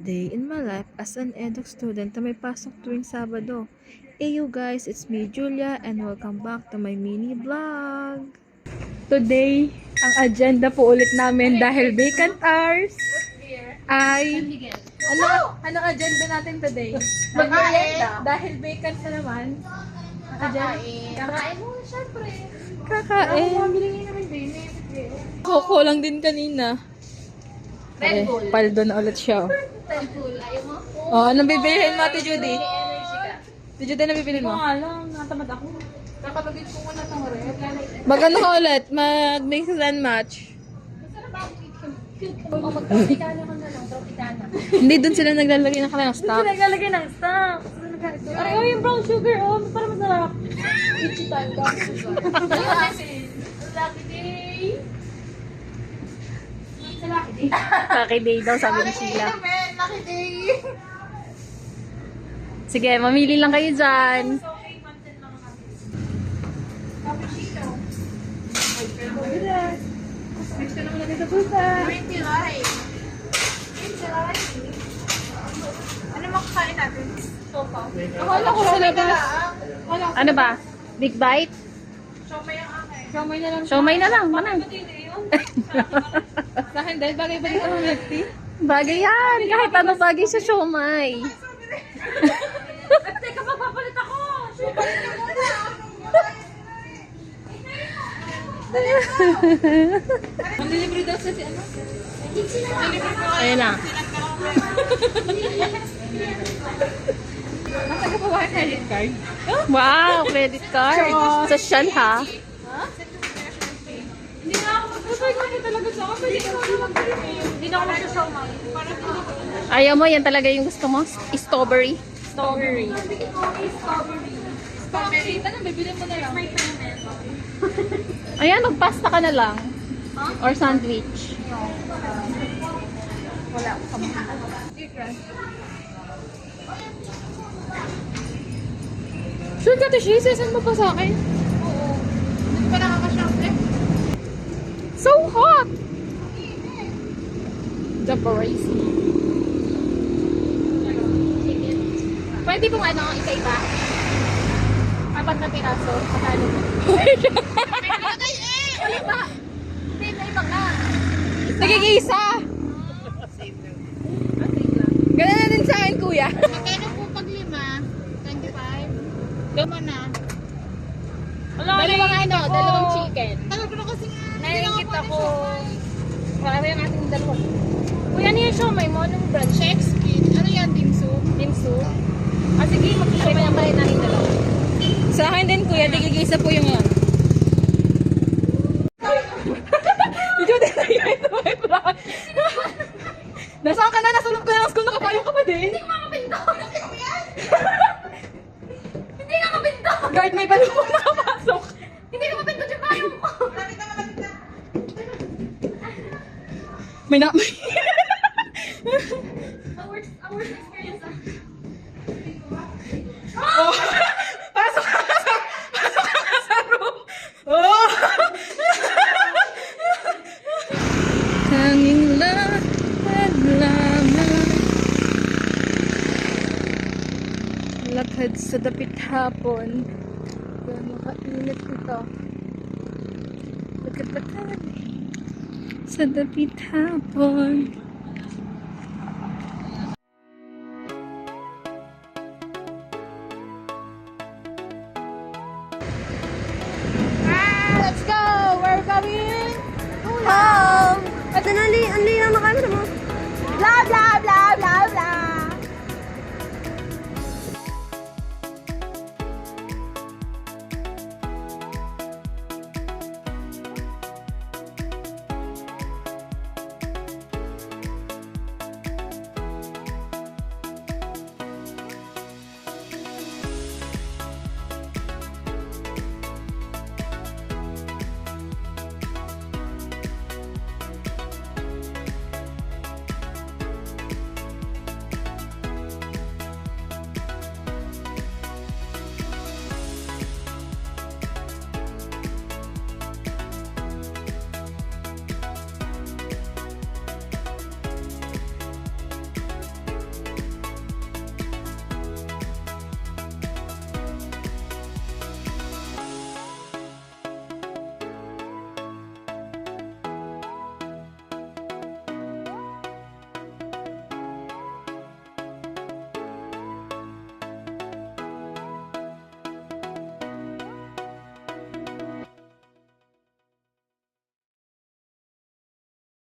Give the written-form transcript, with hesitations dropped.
day in my life as an eduk student na may pasok tuwing Sabado. Hey you guys, it's me Julia and welcome back to my mini vlog. Today, ang agenda po ulit namin dahil vacant hours ay anong agenda natin today? Magmerienda. Dahil vacant na naman. Kakain mo, syempre. Kakain. Koko lang din kanina. Red Bull. Paldo na ulit siya. Red Bull. Ayaw mo? Oh, anong bibilihin mo, Ate Judy? Ate Judy, anong bibilihin mo? Alam, natamad ako. Kakabagit ko muna ng red. Mag-ano ka ulit? Mag-mix and match. Masarap ako. O mag-tropicana ka na lang. Tropicana. Hindi dun sila naglalagay ng kanilang stock. Naglalagay ng stock. Ay, oh, yung brown sugar. Oh, para masarap. Ichi time. Lucky day. Lucky day. Lucky day daw, sabi ni Sheila. Lucky day. Sige, mamili lang kayo dyan. Mix ka naman natin sa pusa. Ano makakain natin? Sopa. Akala ko sa labas. Ano ba? Big bite? Siomay ang akin. Siomay na lang, manang. Sa akin dahil bagay-bagay sa milk tea. Bagay yan. Kahit ano bagay sa siomay. At teka, magpapalit ako! Palit ka muna! Manlilibre daw sa si ano? Manlilibre ko kayo. Ayun na. Nasa ka pa ba credit card? Wow, credit card. Social ha. Hindi na ako mag-try ko na talaga sa akin. Hindi ko na mag-try. Hindi na ako mag-try. Parang hindi ko na. Ayaw mo, yan talaga yung gusto mo? Strawberry? Strawberry. Strawberry. Tanong, bibili mo na lang. Ayan, magpasta ka na lang. Or sandwich. Wala ako sa mga. Sure ka, Tishi? Send mo pa sa akin? Oo. Hindi pa nakakashample. So hot! The brace. Pwede kung ano, isa-iba. Apat na piraso. Patalo mo. Ulit ba? Isa-iba nga. Nagigisa! Ganun na din sa akin, kuya. Magkano po pag 5? 25? Luma na. Dalawang ano, dalawang chicken. Tagal ko na kasi nga. Naiingit ako. Para yung ating dalawa. Kuya, ano yung siomay mo? Anong brand? Chex Kid. Ano yan? Dimsum? Dimsum. Ah, sige, mag-siomay ang palit natin dalawa. Sa akin din, kuya, nagigisa po yung yan. Ito din na yun. Ito may vlog. Nasaan ka na? Nasulong ko na ng school. Nakapayong ka pa din. Hindi ko makapinto! Hindi nga mapinto! Guard, may balong po nakapasok. Hindi ko mapinto yung payong ko! May na... Ang worst experience ah. Oh! Pasok ka sa... Pasok ka sa room! Oh! Tanging lakad lamang lakad sa dapit hapon. Gano'n kainit ito. Lakad-lakad sa dapit hapon. Let's go! We're going Home! At ang